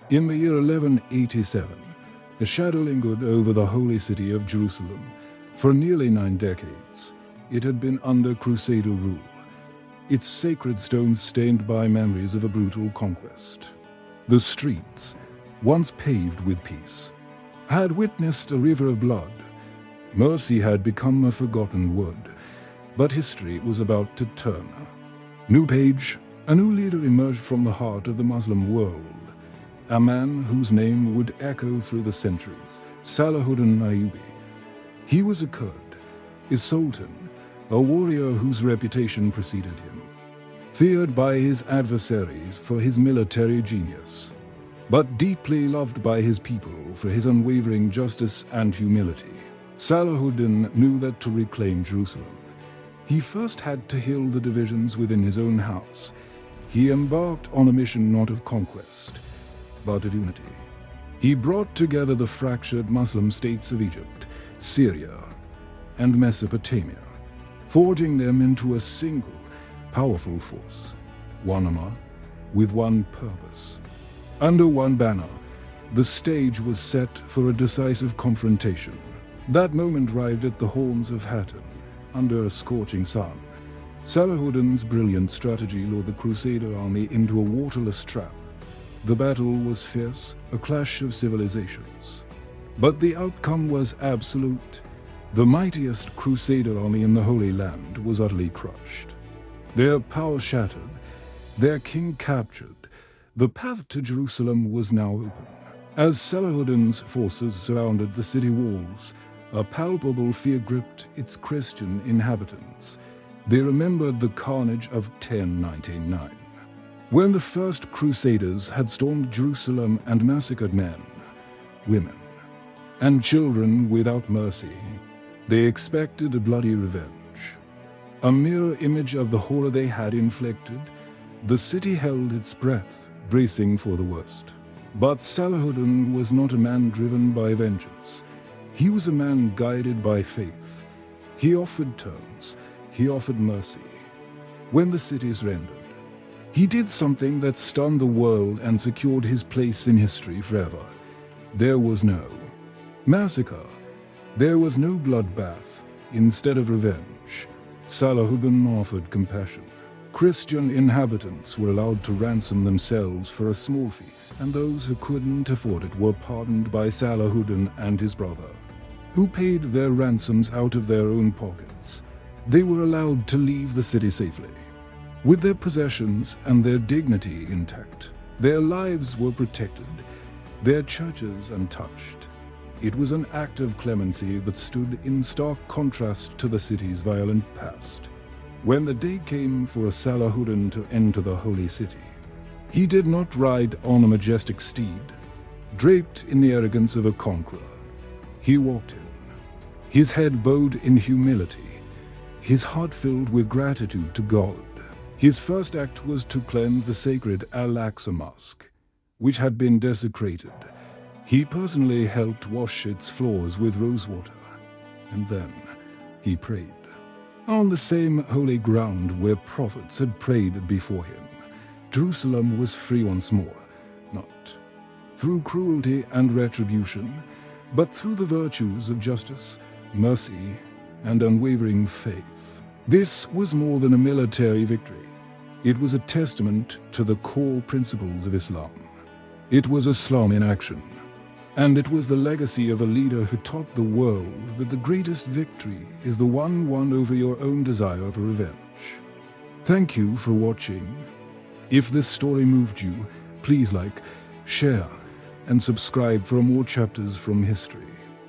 In the year 1187, a shadow lingered over the holy city of Jerusalem. For nearly 9 decades, it had been under Crusader rule, its sacred stones stained by memories of a brutal conquest. The streets, once paved with peace, had witnessed a river of blood. Mercy had become a forgotten word, but history was about to turn. New page, a new leader emerged from the heart of the Muslim world, a man whose name would echo through the centuries, Salahuddin Ayyubi. He was a Kurd, a sultan, a warrior whose reputation preceded him, feared by his adversaries for his military genius, but deeply loved by his people for his unwavering justice and humility. Salahuddin knew that to reclaim Jerusalem, he first had to heal the divisions within his own house. He embarked on a mission not of conquest, but of unity. He brought together the fractured Muslim states of Egypt, Syria, and Mesopotamia, forging them into a single, powerful force, one Ummah, with one purpose. Under one banner, the stage was set for a decisive confrontation. That moment arrived at the horns of Hattin, under a scorching sun. Salahuddin's brilliant strategy lured the Crusader army into a waterless trap. The battle was fierce, a clash of civilizations. But the outcome was absolute. The mightiest Crusader army in the Holy Land was utterly crushed. Their power shattered, their king captured. The path to Jerusalem was now open. As Salahuddin's forces surrounded the city walls, a palpable fear gripped its Christian inhabitants. They remembered the carnage of 1099, when the first Crusaders had stormed Jerusalem and massacred men, women, and children without mercy. They expected a bloody revenge. A mirror image of the horror they had inflicted, the city held its breath, bracing for the worst. But Salahuddin was not a man driven by vengeance. He was a man guided by faith. He offered terms. He offered mercy. When the city surrendered, he did something that stunned the world and secured his place in history forever. There was no massacre. There was no bloodbath. Instead of revenge, Salahuddin offered compassion. Christian inhabitants were allowed to ransom themselves for a small fee, and those who couldn't afford it were pardoned by Salahuddin and his brother, who paid their ransoms out of their own pockets. They were allowed to leave the city safely, with their possessions and their dignity intact. Their lives were protected, their churches untouched. It was an act of clemency that stood in stark contrast to the city's violent past. When the day came for Salahuddin to enter the holy city, he did not ride on a majestic steed, draped in the arrogance of a conqueror. He walked in, his head bowed in humility, his heart filled with gratitude to God. His first act was to cleanse the sacred Al-Aqsa Mosque, which had been desecrated. He personally helped wash its floors with rosewater, and then he prayed. On the same holy ground where prophets had prayed before him, Jerusalem was free once more, not through cruelty and retribution, but through the virtues of justice, mercy, and unwavering faith. This was more than a military victory. It was a testament to the core principles of Islam. It was Islam in action. And it was the legacy of a leader who taught the world that the greatest victory is the one won over your own desire for revenge. Thank you for watching. If this story moved you, please like, share, and subscribe for more chapters from history.